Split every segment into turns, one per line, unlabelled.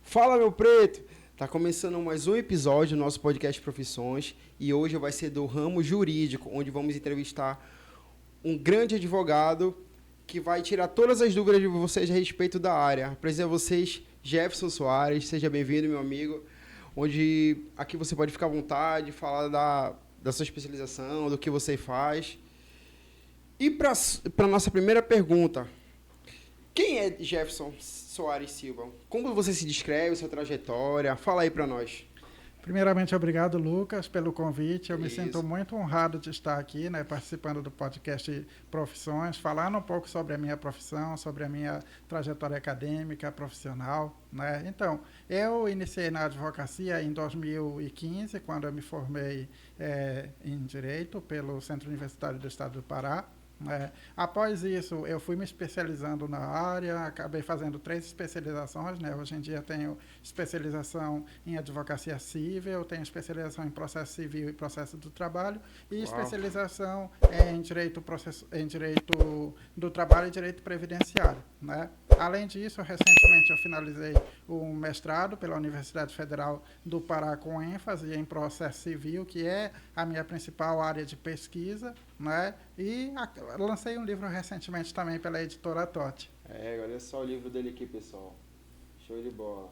Fala, meu preto! Tá começando mais um episódio do nosso podcast Profissões e hoje vai ser do ramo jurídico, onde vamos entrevistar um grande advogado que vai tirar todas as dúvidas de vocês a respeito da área. Apresento a vocês Jefferson Soares, seja bem-vindo, meu amigo, onde aqui você pode ficar à vontade, falar da sua especialização, do que você faz. E para a nossa primeira pergunta, quem é Jefferson Soares Silva? Como você se descreve, sua trajetória? Fala aí para nós.
Primeiramente, obrigado, Lucas, pelo convite. Eu me
Isso.
sinto muito honrado de estar aqui, participando do podcast Profissões, falando um pouco sobre a minha profissão, sobre a minha trajetória acadêmica, profissional. Então, eu iniciei na advocacia em 2015, quando eu me formei em Direito pelo Centro Universitário do Estado do Pará. Após isso, eu fui me especializando na área, acabei fazendo 3 especializações. Hoje em dia tenho especialização em advocacia civil, tenho especialização em processo civil e processo do trabalho e especialização em direito do trabalho e direito previdenciário. Além disso, recentemente eu finalizei um mestrado pela Universidade Federal do Pará com ênfase em processo civil, que é a minha principal área de pesquisa, e lancei um livro recentemente também pela editora Totti.
Olha só o livro dele aqui, pessoal. Show de bola.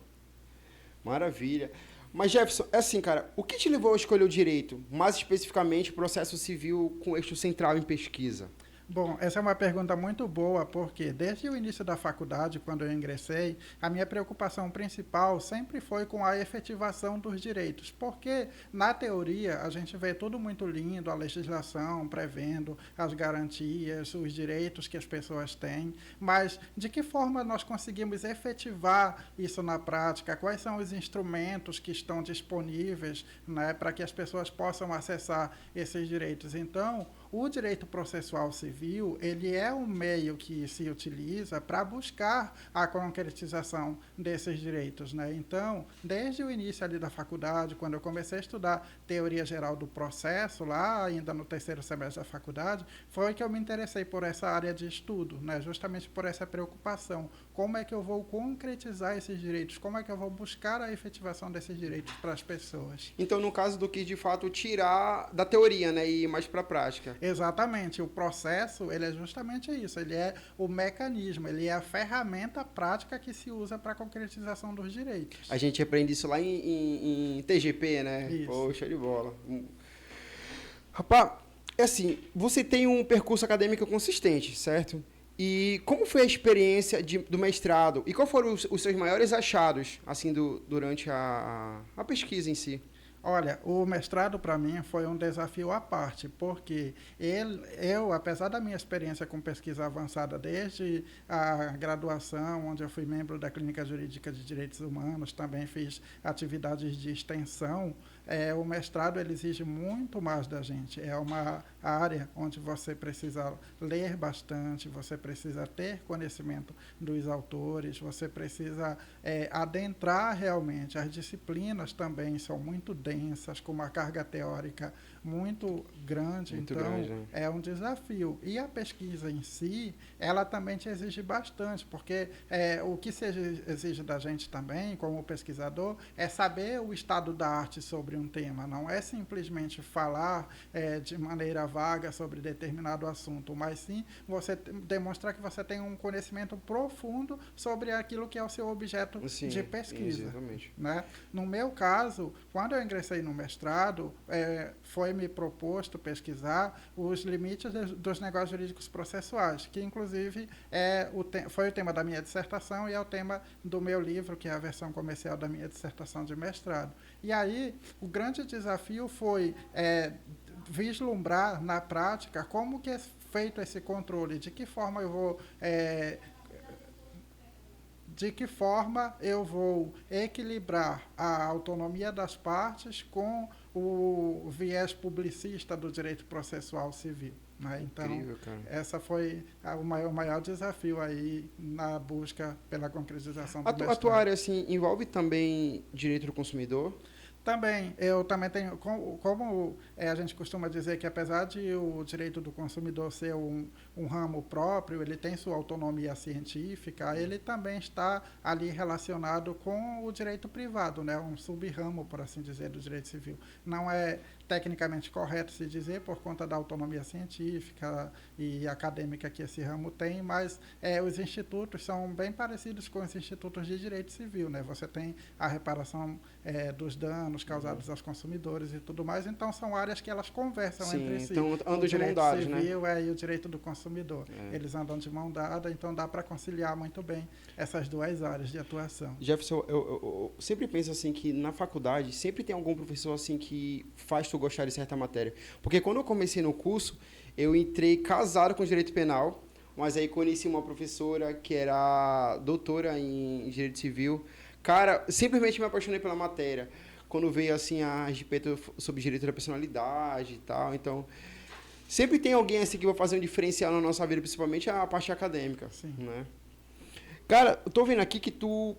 Maravilha. Mas, Jefferson, é assim, cara, o que te levou a escolher o direito? Mais especificamente, o processo civil com eixo central em pesquisa?
Bom, essa é uma pergunta muito boa, porque desde o início da faculdade, quando eu ingressei, a minha preocupação principal sempre foi com a efetivação dos direitos, porque na teoria a gente vê tudo muito lindo, a legislação prevendo as garantias, os direitos que as pessoas têm, mas de que forma nós conseguimos efetivar isso na prática? Quais são os instrumentos que estão disponíveis, para que as pessoas possam acessar esses direitos? Então, o direito processual civil, ele é um meio que se utiliza para buscar a concretização desses direitos. Então, desde o início ali da faculdade, quando eu comecei a estudar teoria geral do processo, lá ainda no 3º semestre da faculdade, foi que eu me interessei por essa área de estudo, justamente por essa preocupação. Como é que eu vou concretizar esses direitos? Como é que eu vou buscar a efetivação desses direitos para as pessoas?
Então, no caso do que, de fato, tirar da teoria, e ir mais para a prática.
Exatamente. O processo, ele é justamente isso. Ele é o mecanismo, ele é a ferramenta prática que se usa para a concretização dos direitos.
A gente aprende isso lá em TGP, né?
Isso.
Poxa, de bola. Rapaz, é assim, você tem um percurso acadêmico consistente, certo? E como foi a experiência do mestrado? E quais foram os seus maiores achados, assim, durante a pesquisa em si?
Olha, o mestrado para mim foi um desafio à parte, porque eu, apesar da minha experiência com pesquisa avançada desde a graduação, onde eu fui membro da Clínica Jurídica de Direitos Humanos, também fiz atividades de extensão, o mestrado ele exige muito mais da gente. É uma área onde você precisa ler bastante, você precisa ter conhecimento dos autores, você precisa adentrar realmente. As disciplinas também são muito densas, com uma carga teórica muito grande, é um desafio. E a pesquisa em si, ela também te exige bastante, porque o que se exige da gente também, como pesquisador, é saber o estado da arte sobre um tema, não é simplesmente falar de maneira vaga sobre determinado assunto, mas sim você demonstrar que você tem um conhecimento profundo sobre aquilo que é o seu objeto de pesquisa.
Exatamente.
No meu caso, quando eu ingressei no mestrado, foi-me proposto pesquisar os limites dos negócios jurídicos processuais, que inclusive foi o tema da minha dissertação e é o tema do meu livro, que é a versão comercial da minha dissertação de mestrado. E aí, o grande desafio foi vislumbrar na prática como que é feito esse controle, de que forma eu vou equilibrar a autonomia das partes com o viés publicista do direito processual civil. Então,
incrível, cara.
Essa foi o maior desafio aí na busca pela concretização do mestrado.
A tua área, assim, envolve também direito do consumidor?
Também, eu também tenho, como a gente costuma dizer que apesar de o direito do consumidor ser um ramo próprio, ele tem sua autonomia científica, ele também está ali relacionado com o direito privado, né? Um sub-ramo, por assim dizer, do direito civil. Não é tecnicamente correto se dizer por conta da autonomia científica e acadêmica que esse ramo tem, mas os institutos são bem parecidos com os institutos de direito civil, né? Você tem a reparação dos danos causados aos consumidores e tudo mais, então são áreas que elas conversam entre si.
Então andam de mão
dada,
né? O direito civil
e o direito do consumidor. Eles andam de mão dada, então dá para conciliar muito bem essas duas áreas de atuação.
Jefferson, eu sempre penso assim que na faculdade sempre tem algum professor assim que faz tu gostar de certa matéria. Porque quando eu comecei no curso, eu entrei casado com direito penal, mas aí conheci uma professora que era doutora em direito civil. Cara, simplesmente me apaixonei pela matéria. Quando veio assim a respeito sobre direito da personalidade e tal, então sempre tem alguém assim que vai fazer um diferencial na nossa vida, principalmente a parte acadêmica.
Sim.
Né? Cara, eu tô vendo aqui que tu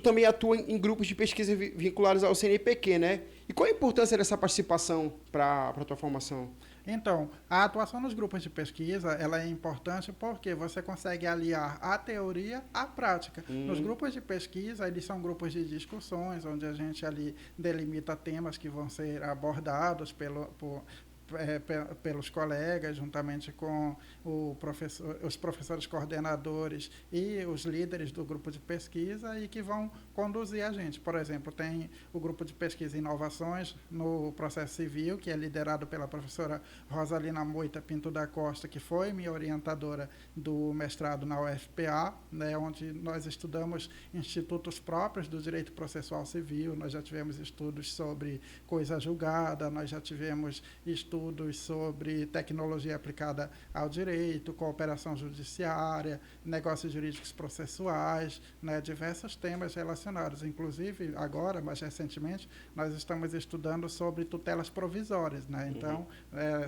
também atua em grupos de pesquisa vinculados ao CNPq, né? E qual a importância dessa participação para a tua formação?
Então, a atuação nos grupos de pesquisa, ela é importante porque você consegue aliar a teoria à prática. Nos grupos de pesquisa, eles são grupos de discussões, onde a gente ali delimita temas que vão ser abordados pelos colegas, juntamente com os professores coordenadores e os líderes do grupo de pesquisa e que vão conduzir a gente. Por exemplo, tem o grupo de pesquisa e inovações no processo civil, que é liderado pela professora Rosalina Moita Pinto da Costa, que foi minha orientadora do mestrado na UFPA, né, onde nós estudamos institutos próprios do direito processual civil, nós já tivemos estudos sobre coisa julgada, nós já tivemos estudos sobre tecnologia aplicada ao direito, cooperação judiciária, negócios jurídicos processuais, né, diversos temas relacionados. Inclusive, agora, mais recentemente, nós estamos estudando sobre tutelas provisórias. Né? Então,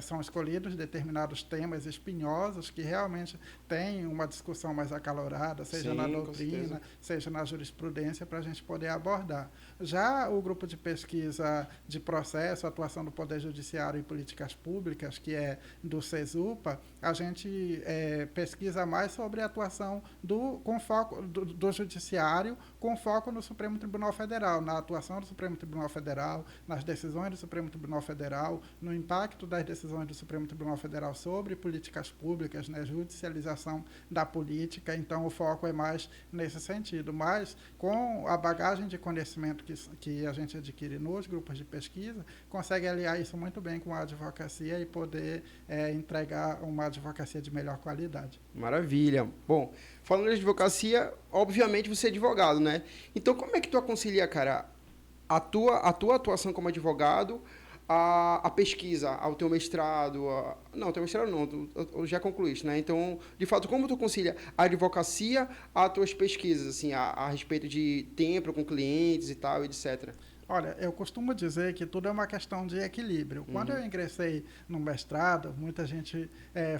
são escolhidos determinados temas espinhosos que realmente têm uma discussão mais acalorada, seja na doutrina, seja na jurisprudência, para a gente poder abordar. Já o grupo de pesquisa de processo, atuação do Poder Judiciário e políticas públicas, que é do CESUPA, a gente pesquisa mais sobre a atuação do Judiciário com foco no Supremo Tribunal Federal, na atuação do Supremo Tribunal Federal, nas decisões do Supremo Tribunal Federal, no impacto das decisões do Supremo Tribunal Federal sobre políticas públicas, né, judicialização da política, então o foco é mais nesse sentido. Mas, com a bagagem de conhecimento que a gente adquire nos grupos de pesquisa, consegue aliar isso muito bem com a advocacia e poder entregar uma advocacia de melhor qualidade.
Maravilha. Bom, falando de advocacia, obviamente você é advogado, né? Então, como é que tu concilia, cara, a tua atuação como advogado, a pesquisa, ao teu mestrado? Não, teu mestrado não, tu já concluíste, né? Então, de fato, como tu concilia a advocacia às tuas pesquisas, assim, a respeito de tempo com clientes e tal, etc.?
Olha, eu costumo dizer que tudo é uma questão de equilíbrio. Quando eu ingressei no mestrado, muita gente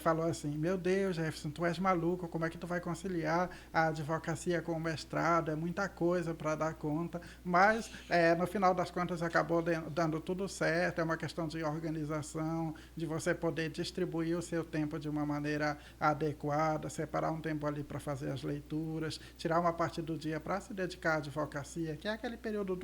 falou assim, meu Deus, Jefferson, tu és maluco, como é que tu vai conciliar a advocacia com o mestrado? É muita coisa para dar conta. Mas, no final das contas, acabou dando tudo certo. É uma questão de organização, de você poder distribuir o seu tempo de uma maneira adequada, separar um tempo ali para fazer as leituras, tirar uma parte do dia para se dedicar à advocacia, que é aquele período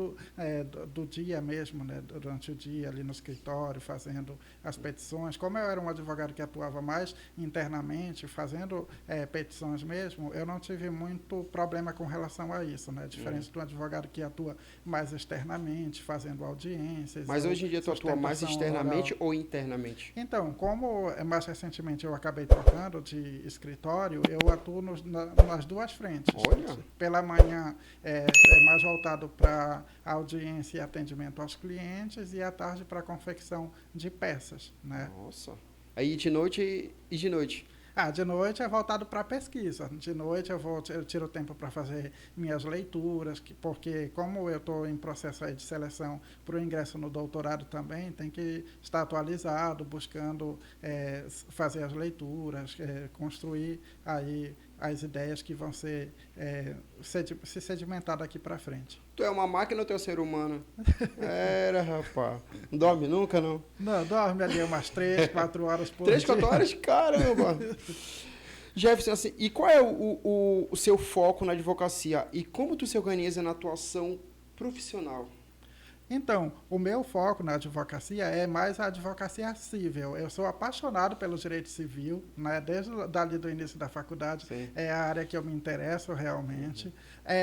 do dia mesmo, né, durante o dia ali no escritório, fazendo as petições. Como eu era um advogado que atuava mais internamente, fazendo petições mesmo, eu não tive muito problema com relação a isso, né, diferente do advogado que atua mais externamente, fazendo audiências.
Mas hoje em dia tu atua mais externamente ou internamente?
Então, como mais recentemente eu acabei trocando de escritório, eu atuo nas duas frentes.
Olha.
Pela manhã é mais voltado para audiência e atendimento aos clientes e à tarde para a confecção de peças, né?
Nossa. Aí de noite e de noite?
De noite é voltado para a pesquisa. De noite eu tiro tempo para fazer minhas leituras, porque como eu estou em processo aí de seleção para o ingresso no doutorado também, tem que estar atualizado, buscando fazer as leituras, construir aí as ideias que vão ser se sedimentar daqui para frente.
Tu é uma máquina ou tu é um ser humano? Era, rapaz. Não dorme nunca, não?
Não, dorme ali umas 3, 4 horas por
3,
dia.
4 horas? Caramba! Jefferson, assim, e qual é o seu foco na advocacia? E como tu se organiza na atuação profissional?
Então, o meu foco na advocacia é mais a advocacia civil. Eu sou apaixonado pelo direito civil, né? Desde dali do início da faculdade.
Sim.
É a área que eu me interesso realmente.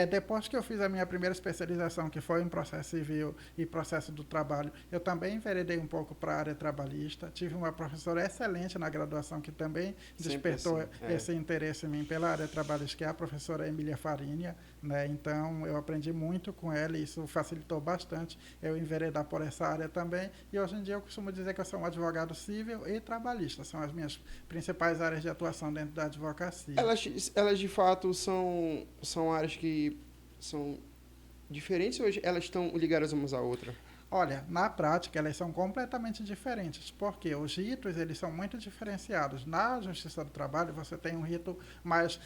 Depois que eu fiz a minha primeira especialização, que foi em processo civil e processo do trabalho, eu também enveredei um pouco para a área trabalhista. Tive uma professora excelente na graduação que também despertou esse interesse em mim pela área trabalhista, que é a professora Emília Farinha, né? Então, eu aprendi muito com ela e isso facilitou bastante eu enveredar por essa área também. E hoje em dia eu costumo dizer que eu sou um advogado civil e trabalhista. São as minhas principais áreas de atuação dentro da advocacia.
Elas de fato são áreas que são diferentes ou elas estão ligadas umas à outra?
Olha, na prática elas são completamente diferentes, porque os ritos eles são muito diferenciados. Na Justiça do Trabalho você tem um rito mais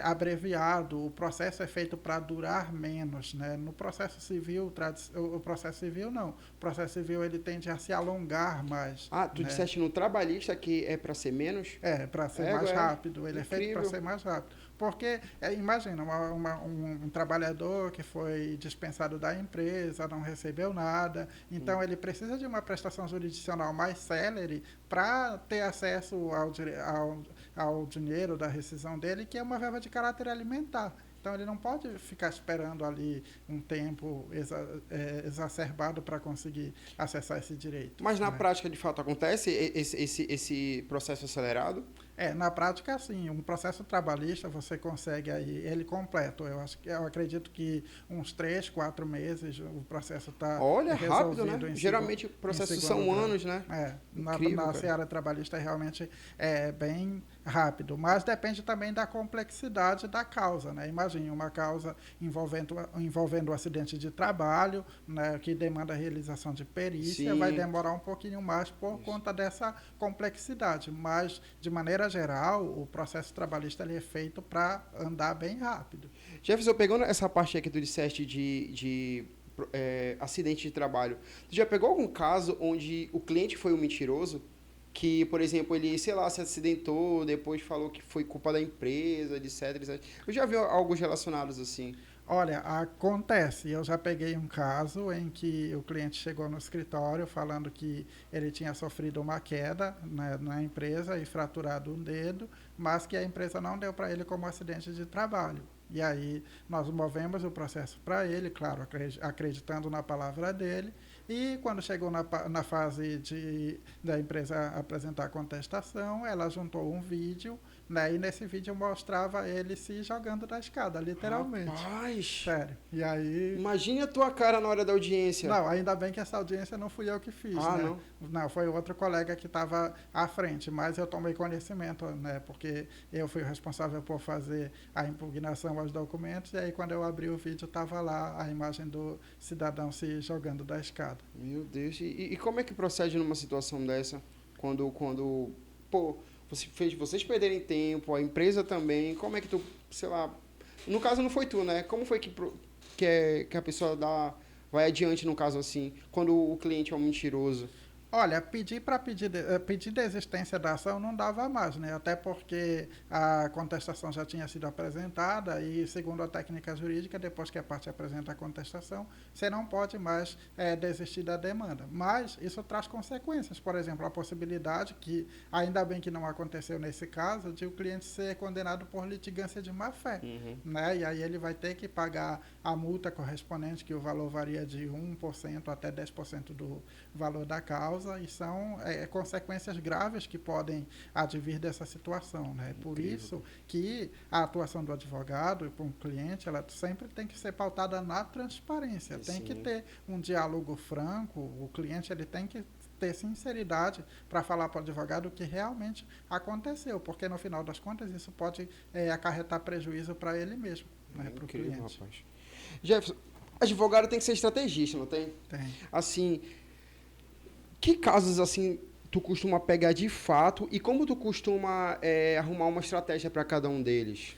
abreviado, o processo é feito para durar menos, né? No processo civil, o processo civil não, o processo civil ele tende a se alongar mais.
Ah, tu disseste no trabalhista que é para ser menos?
Para ser mais rápido, ele é feito para ser mais rápido. Porque, imagina, um trabalhador que foi dispensado da empresa, não recebeu nada, então ele precisa de uma prestação jurisdicional mais célere para ter acesso ao dinheiro da rescisão dele, que é uma verba de caráter alimentar. Então, ele não pode ficar esperando ali um tempo exacerbado para conseguir acessar esse direito.
Mas na prática, de fato, acontece esse processo acelerado?
Na prática, sim. Um processo trabalhista, você consegue aí ele completo. Eu acredito que uns 3, 4 meses o processo está resolvido.
Olha, rápido, né? Geralmente processos são anos, né?
Na seara trabalhista realmente é bem rápido, mas depende também da complexidade da causa, né? Imagine uma causa envolvendo um acidente de trabalho, né, que demanda a realização de perícia, vai demorar um pouquinho mais por conta dessa complexidade, mas de maneira geral, o processo trabalhista ele é feito para andar bem rápido.
Jefferson, pegando essa parte aí que tu disseste de acidente de trabalho, tu já pegou algum caso onde o cliente foi um mentiroso? Que, por exemplo, ele, sei lá, se acidentou, depois falou que foi culpa da empresa, etc, etc. Eu já vi alguns relacionados assim.
Olha, acontece. Eu já peguei um caso em que o cliente chegou no escritório falando que ele tinha sofrido uma queda na empresa e fraturado um dedo, mas que a empresa não deu para ele como acidente de trabalho. E aí nós movemos o processo para ele, claro, acreditando na palavra dele. E quando chegou na fase da empresa apresentar a contestação, ela juntou um vídeo, né? E nesse vídeo mostrava ele se jogando da escada, literalmente.
Rapaz!
Sério. E aí...
Imagine a tua cara na hora da audiência.
Não, ainda bem que essa audiência não fui eu que fiz, né?
Não?
Não, foi outro colega que estava à frente, mas eu tomei conhecimento, né? Porque eu fui responsável por fazer a impugnação aos documentos, e aí quando eu abri o vídeo, estava lá a imagem do cidadão se jogando da escada.
Meu Deus, e como é que procede numa situação dessa? Quando vocês perderem tempo, a empresa também, como é que tu, sei lá, no caso não foi tu, né? Como foi que a pessoa vai adiante no caso assim, quando o cliente é um mentiroso?
Olha, pedir desistência da ação não dava mais, né? Até porque a contestação já tinha sido apresentada e, segundo a técnica jurídica, depois que a parte apresenta a contestação, você não pode mais desistir da demanda. Mas isso traz consequências. Por exemplo, a possibilidade, que ainda bem que não aconteceu nesse caso, de o cliente ser condenado por litigância de má-fé. Né? E aí ele vai ter que pagar a multa correspondente, que o valor varia de 1% até 10% do valor da causa, e são consequências graves que podem advir dessa situação, né? Por isso que a atuação do advogado para um cliente, ela sempre tem que ser pautada na transparência, tem que ter um diálogo franco, o cliente ele tem que ter sinceridade para falar para o advogado o que realmente aconteceu, porque no final das contas isso pode acarretar prejuízo para ele mesmo, né? Para o cliente.
Rapaz. Jefferson, advogado tem que ser estrategista, não tem?
Tem.
Assim, que casos assim tu costuma pegar de fato e como tu costuma arrumar uma estratégia para cada um deles?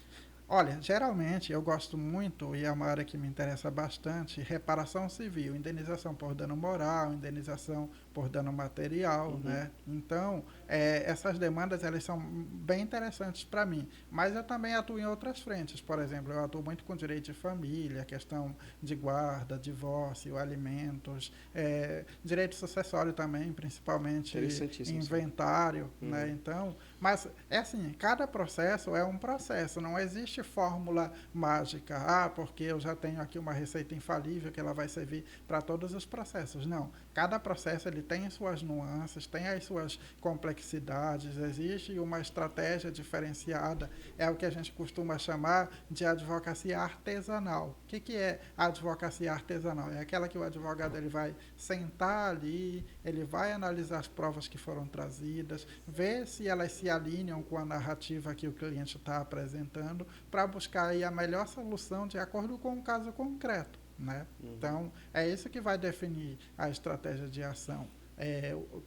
Olha, geralmente eu gosto muito, e é uma área que me interessa bastante, reparação civil, indenização por dano moral, indenização por dano material,
Uhum.
né? Então, essas demandas, elas são bem interessantes para mim. Mas eu também atuo em outras frentes. Por exemplo, eu atuo muito com direito de família, questão de guarda, divórcio, alimentos, direito sucessório também, principalmente
Interessantíssimo, sim.
inventário, né?
Uhum.
Então, mas é assim, cada processo é um processo, não existe fórmula mágica. Ah, porque eu já tenho aqui uma receita infalível que ela vai servir para todos os processos. Não, cada processo ele tem as suas nuances, tem as suas complexidades, existe uma estratégia diferenciada, é o que a gente costuma chamar de advocacia artesanal. O que é a advocacia artesanal? É aquela que o advogado ele vai sentar ali, ele vai analisar as provas que foram trazidas, ver se elas se alinham com a narrativa que o cliente está apresentando, para buscar aí a melhor solução de acordo com o caso concreto, né?
Uhum.
Então, é isso que vai definir a estratégia de ação.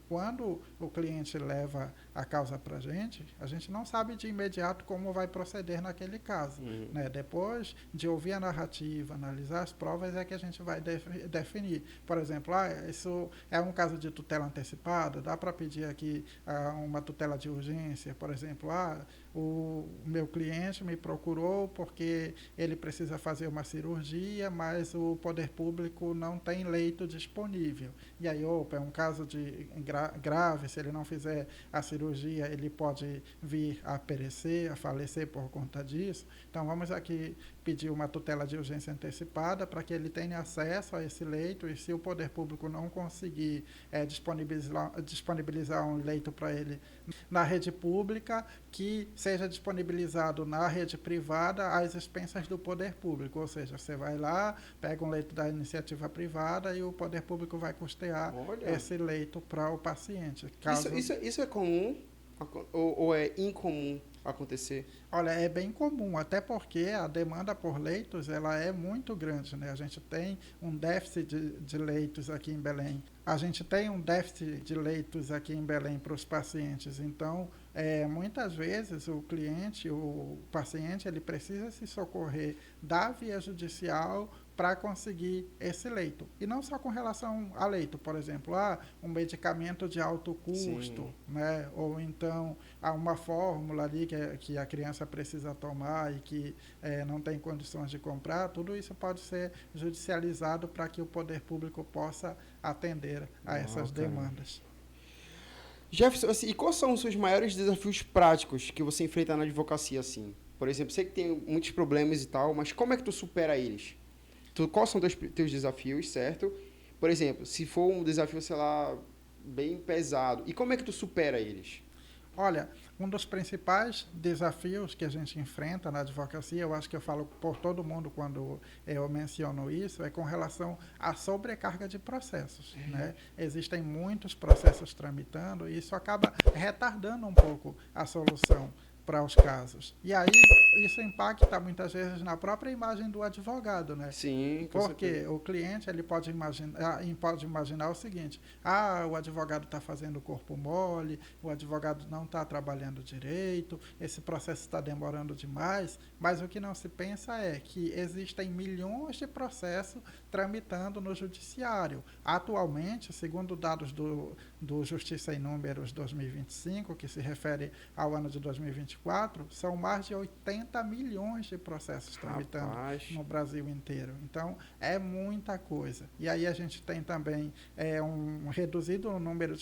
Quando o cliente leva a causa para a gente não sabe de imediato como vai proceder naquele caso.
Uhum.
Né? Depois de ouvir a narrativa, analisar as provas, é que a gente vai definir. Por exemplo, isso é um caso de tutela antecipada, dá para pedir aqui uma tutela de urgência, por exemplo, o meu cliente me procurou porque ele precisa fazer uma cirurgia, mas o poder público não tem leito disponível. E aí, é um caso de grave, se ele não fizer a cirurgia, ele pode vir a perecer, a falecer por conta disso. Então, vamos aqui pedir uma tutela de urgência antecipada para que ele tenha acesso a esse leito, e se o poder público não conseguir disponibilizar um leito para ele na rede pública, que seja disponibilizado na rede privada às expensas do poder público. Ou seja, você vai lá, pega um leito da iniciativa privada e o poder público vai custear esse leito para o paciente.
Isso é comum ou é incomum acontecer?
Olha, é bem comum, até porque a demanda por leitos ela é muito grande, né? A gente tem um déficit de leitos aqui em Belém. A gente tem um déficit de leitos aqui em Belém para os pacientes. Então, muitas vezes o cliente, o paciente, ele precisa se socorrer da via judicial para conseguir esse leito. E não só com relação a leito, por exemplo, um medicamento de alto custo, né? Ou então há uma fórmula ali que a criança precisa tomar e que não tem condições de comprar, tudo isso pode ser judicializado para que o poder público possa atender a essas demandas.
Jefferson, assim, e quais são os seus maiores desafios práticos que você enfrenta na advocacia, assim? Por exemplo, sei que tem muitos problemas e tal, mas como é que tu supera eles? Quais são teus desafios, certo? Por exemplo, se for um desafio, sei lá, bem pesado, e como é que tu supera eles?
Olha, um dos principais desafios que a gente enfrenta na advocacia, eu acho que eu falo por todo mundo quando eu menciono isso, é com relação à sobrecarga de processos. Né? Existem muitos processos tramitando e isso acaba retardando um pouco a solução para os casos. E aí isso impacta muitas vezes na própria imagem do advogado, né?
Sim, com
Porque
certeza.
o cliente ele pode imaginar o seguinte: o advogado está fazendo corpo mole, o advogado não está trabalhando direito, esse processo está demorando demais. Mas o que não se pensa é que existem milhões de processos tramitando no judiciário. Atualmente, segundo dados do Justiça em Números 2025, que se refere ao ano de 2024, são mais de 80 milhões de processos tramitando no Brasil inteiro. Então, é muita coisa. E aí a gente tem também um reduzido número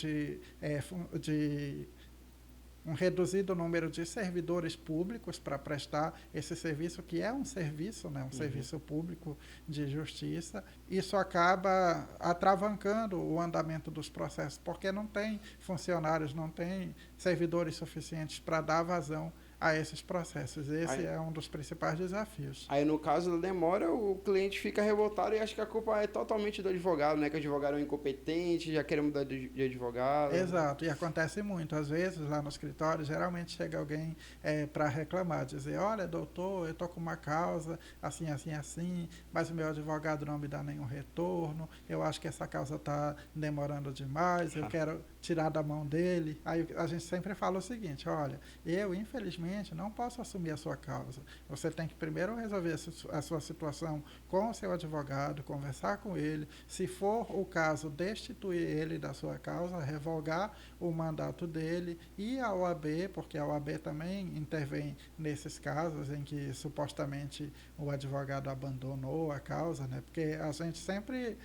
de servidores públicos para prestar esse serviço, que é um serviço, né? Serviço público de justiça. Isso acaba atravancando o andamento dos processos, porque não tem funcionários, não tem servidores suficientes para dar vazão a esses processos. Esse é um dos principais desafios.
Aí, no caso da demora, o cliente fica revoltado e acha que a culpa é totalmente do advogado, né? Que o advogado é um incompetente, já quer mudar de advogado.
Exato, e acontece muito. Às vezes, lá no escritório, geralmente chega alguém para reclamar, dizer: olha, doutor, eu estou com uma causa assim, assim, assim, mas o meu advogado não me dá nenhum retorno, eu acho que essa causa está demorando demais, eu quero tirar da mão dele. Aí a gente sempre fala o seguinte, olha, eu, infelizmente, não posso assumir a sua causa. Você tem que primeiro resolver a sua situação com o seu advogado, conversar com ele. Se for o caso, destituir ele da sua causa, revogar o mandato dele e a OAB, porque a OAB também intervém nesses casos em que supostamente o advogado abandonou a causa, né? Porque a gente sempre,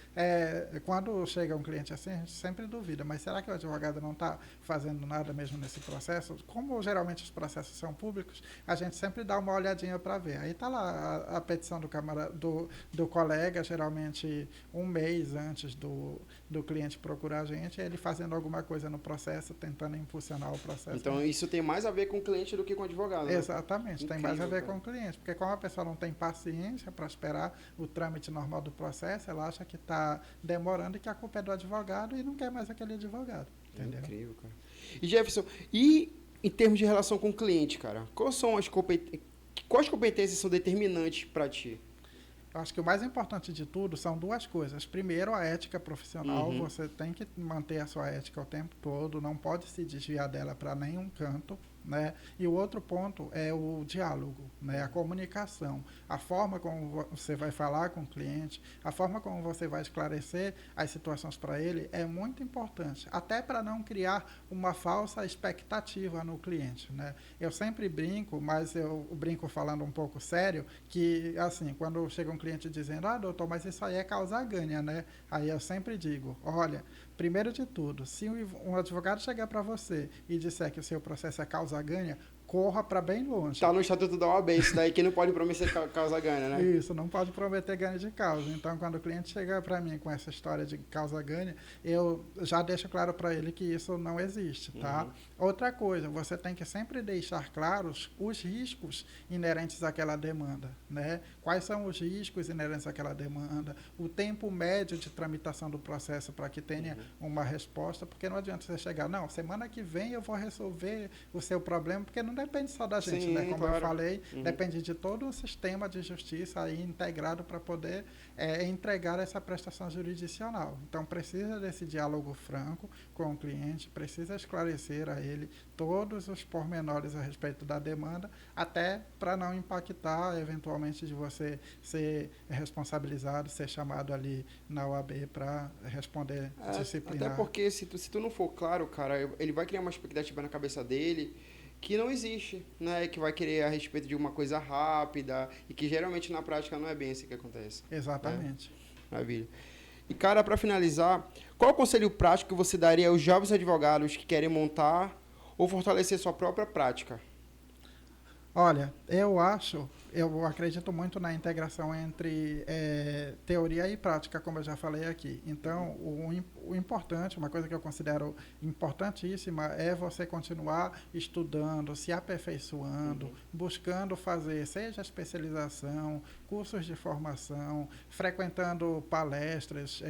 quando chega um cliente assim, a gente sempre duvida, mas será que o advogado não está fazendo nada mesmo nesse processo? Como geralmente os processos são públicos, a gente sempre dá uma olhadinha para ver. Aí está lá a petição do colega, geralmente um mês antes do cliente procurar a gente, ele fazendo alguma coisa no processo, tentando impulsionar o processo.
Então, isso tem mais a ver com o cliente do que com o advogado, né?
Exatamente,
Incrível,
tem mais a ver
cara.
com o cliente, porque como a pessoa não tem paciência para esperar o trâmite normal do processo, ela acha que está demorando e que a culpa é do advogado e não quer mais aquele advogado, entendeu?
Incrível, cara. E Jefferson, e em termos de relação com o cliente, cara, quais competências são determinantes para ti?
Eu acho que o mais importante de tudo são duas coisas. Primeiro, a ética profissional. Você tem que manter a sua ética o tempo todo, não pode se desviar dela para nenhum canto. Né? E o outro ponto é o diálogo, né? A comunicação, a forma como você vai falar com o cliente, a forma como você vai esclarecer as situações para ele é muito importante, até para não criar uma falsa expectativa no cliente. Né? Eu sempre brinco, mas eu brinco falando um pouco sério, que assim, quando chega um cliente dizendo, doutor, mas isso aí é causa-ganha, né? Aí eu sempre digo, olha, primeiro de tudo, se um advogado chegar para você e disser que o seu processo é causa-ganha, corra para bem longe.
Está no Estatuto da OAB, isso daí que não pode prometer causa-ganha, né?
Isso, não pode prometer ganho de causa. Então, quando o cliente chega para mim com essa história de causa-ganha, eu já deixo claro para ele que isso não existe, tá? Outra coisa, você tem que sempre deixar claros os riscos inerentes àquela demanda, né? Quais são os riscos inerentes àquela demanda, o tempo médio de tramitação do processo para que tenha uma resposta, porque não adianta você chegar, não, semana que vem eu vou resolver o seu problema, porque não depende só da gente,
Sim,
né? Como
claro.
eu falei, depende de todo um sistema de justiça aí integrado para poder entregar essa prestação jurisdicional. Então, precisa desse diálogo franco com o cliente, precisa esclarecer a ele todos os pormenores a respeito da demanda, até para não impactar, eventualmente, de você ser responsabilizado, ser chamado ali na OAB para responder disciplinar.
Até porque, se tu não for claro, cara, ele vai criar uma expectativa na cabeça dele que não existe, né? Que vai querer a respeito de uma coisa rápida e que geralmente na prática não é bem assim que acontece.
Exatamente.
Né? Maravilha. E, cara, para finalizar, qual o conselho prático que você daria aos jovens advogados que querem montar ou fortalecer sua própria prática?
Olha, eu acredito muito na integração entre teoria e prática, como eu já falei aqui. Então, o importante, uma coisa que eu considero importantíssima, é você continuar estudando, se aperfeiçoando, buscando fazer, seja especialização, cursos de formação, frequentando palestras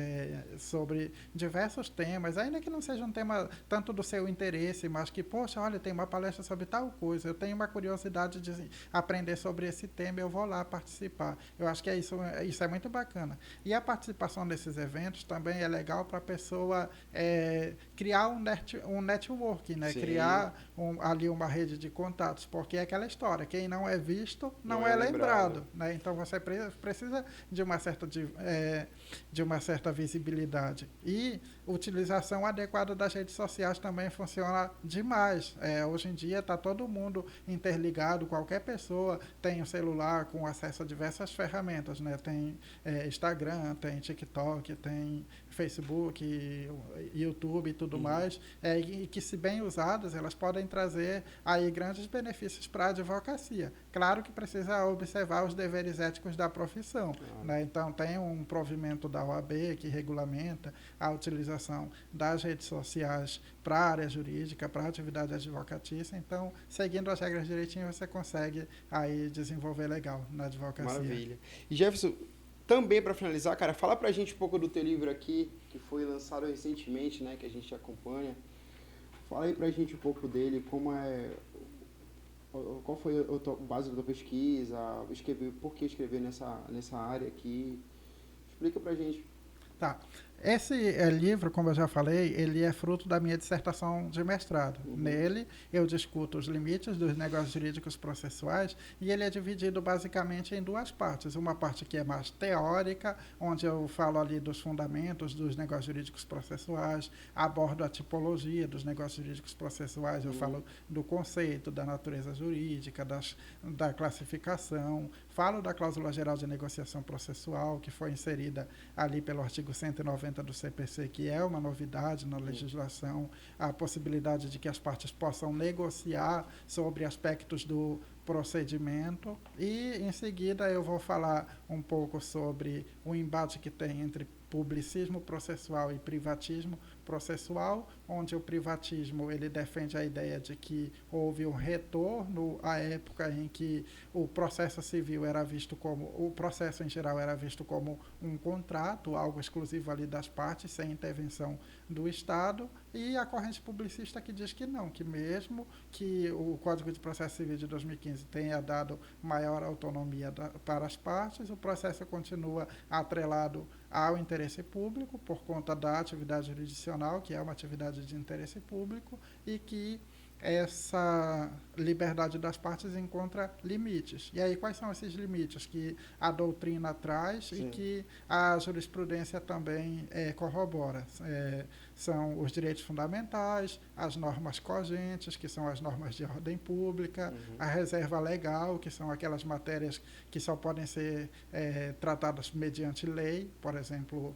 sobre diversos temas, ainda que não seja um tema tanto do seu interesse, mas que, poxa, olha, tem uma palestra sobre tal coisa, eu tenho uma curiosidade de aprender sobre esse tema, eu vou lá participar. Eu acho que isso é muito bacana. E a participação desses eventos também é legal para a pessoa criar um networking, né? Criar ali uma rede de contatos, porque é aquela história, quem não é visto não é lembrado. Né? Então você precisa de uma certa visibilidade. E utilização adequada das redes sociais também funciona demais. Hoje em dia está todo mundo interligado, qualquer pessoa tem um celular com acesso a diversas ferramentas, né? Tem Instagram, tem TikTok, tem Facebook, YouTube e tudo mais, e que, se bem usadas, elas podem trazer aí grandes benefícios para a advocacia. Claro que precisa observar os deveres éticos da profissão. Né? Então, tem um provimento da OAB que regulamenta a utilização das redes sociais para a área jurídica, para a atividade advocatícia. Então, seguindo as regras direitinho, você consegue aí desenvolver legal na advocacia.
Maravilha. E Jefferson, também para finalizar, cara, fala pra gente um pouco do teu livro aqui, que foi lançado recentemente, né, que a gente acompanha. Fala aí pra gente um pouco dele, qual foi a base da tua pesquisa, por que escrever nessa área aqui. Explica pra gente.
Tá. Esse livro, como eu já falei, ele é fruto da minha dissertação de mestrado. Nele, eu discuto os limites dos negócios jurídicos processuais e ele é dividido basicamente em duas partes. Uma parte que é mais teórica, onde eu falo ali dos fundamentos dos negócios jurídicos processuais, abordo a tipologia dos negócios jurídicos processuais, eu falo do conceito, da natureza jurídica, da classificação, falo da cláusula geral de negociação processual, que foi inserida ali pelo artigo 190 do CPC, que é uma novidade na legislação, a possibilidade de que as partes possam negociar sobre aspectos do procedimento. E, em seguida, eu vou falar um pouco sobre o embate que tem entre publicismo processual e privatismo processual, onde o privatismo ele defende a ideia de que houve um retorno à época em que o processo civil era visto como, o processo em geral era visto como um contrato, algo exclusivo ali das partes, sem intervenção do Estado, e a corrente publicista que diz que não, que mesmo que o Código de Processo Civil de 2015 tenha dado maior autonomia para as partes, o processo continua atrelado ao interesse público por conta da atividade jurisdicional, que é uma atividade de interesse público, e que essa liberdade das partes encontra limites. E aí, quais são esses limites que a doutrina traz Sim. e que a jurisprudência também corrobora? São os direitos fundamentais, as normas cogentes, que são as normas de ordem pública, a reserva legal, que são aquelas matérias que só podem ser tratadas mediante lei, por exemplo,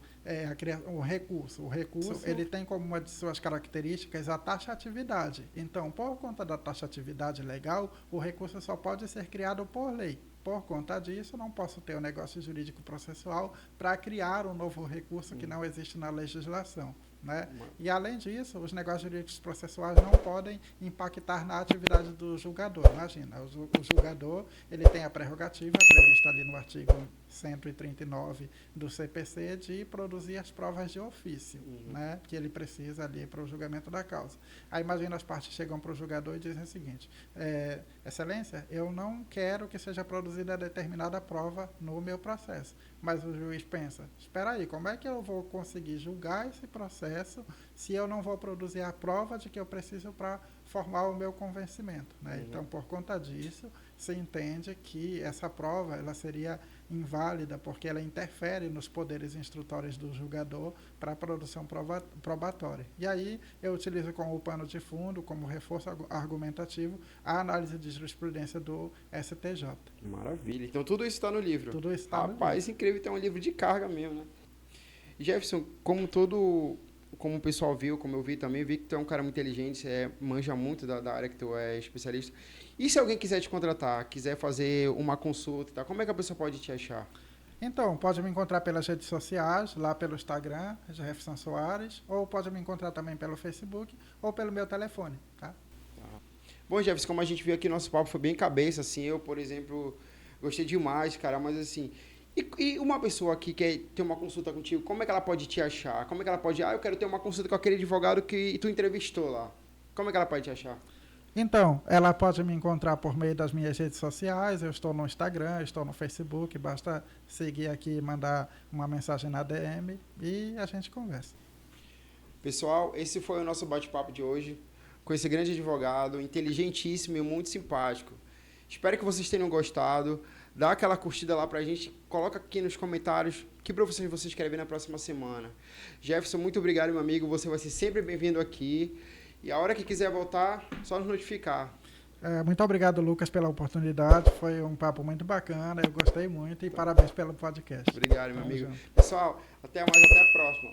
o recurso. O recurso ele tem como uma de suas características a taxatividade. Então, por conta da taxatividade legal, o recurso só pode ser criado por lei. Por conta disso, não posso ter um negócio jurídico processual para criar um novo recurso que não existe na legislação. Né? E, além disso, os negócios jurídicos processuais não podem impactar na atividade do julgador. Imagina, o julgador ele tem a prerrogativa prevista ali no artigo 139 do CPC de produzir as provas de ofício, né? Que ele precisa ali para o julgamento da causa. Aí, imagina, as partes chegam para o julgador e dizem o seguinte: Excelência, eu não quero que seja produzida determinada prova no meu processo. Mas o juiz pensa, espera aí, como é que eu vou conseguir julgar esse processo se eu não vou produzir a prova de que eu preciso para formar o meu convencimento? Né? Então, por conta disso, se entende que essa prova ela seria inválida porque ela interfere nos poderes instrutórios do julgador para a produção probatória. E aí eu utilizo como pano de fundo, como reforço argumentativo, a análise de jurisprudência do STJ.
Maravilha. Então tudo isso está no livro.
Tudo isso está no livro.
Rapaz, incrível, tem um livro de carga mesmo, né? Jefferson, como o pessoal viu, como eu vi também, vi que tu é um cara muito inteligente, você manja muito da área que tu é especialista. E se alguém quiser te contratar, quiser fazer uma consulta, tá? Como é que a pessoa pode te achar?
Então, pode me encontrar pelas redes sociais, lá pelo Instagram, Jefferson Soares, ou pode me encontrar também pelo Facebook ou pelo meu telefone, tá?
Bom, Jefferson, como a gente viu aqui, nosso papo foi bem cabeça, assim, eu, por exemplo, gostei demais, cara, mas assim... E uma pessoa que quer ter uma consulta contigo, como é que ela pode te achar? Como é que ela pode... eu quero ter uma consulta com aquele advogado que tu entrevistou lá. Como é que ela pode te achar?
Então, ela pode me encontrar por meio das minhas redes sociais, eu estou no Instagram, estou no Facebook, basta seguir aqui e mandar uma mensagem na DM e a gente conversa.
Pessoal, esse foi o nosso bate-papo de hoje com esse grande advogado, inteligentíssimo e muito simpático. Espero que vocês tenham gostado. Dá aquela curtida lá pra gente, coloca aqui nos comentários que profissões vocês querem ver na próxima semana. Jefferson, muito obrigado, meu amigo, você vai ser sempre bem-vindo aqui. E a hora que quiser voltar, só nos notificar.
Muito obrigado, Lucas, pela oportunidade, foi um papo muito bacana, eu gostei muito e parabéns pelo podcast.
Obrigado, meu amigo. Pessoal, até mais, até a próxima.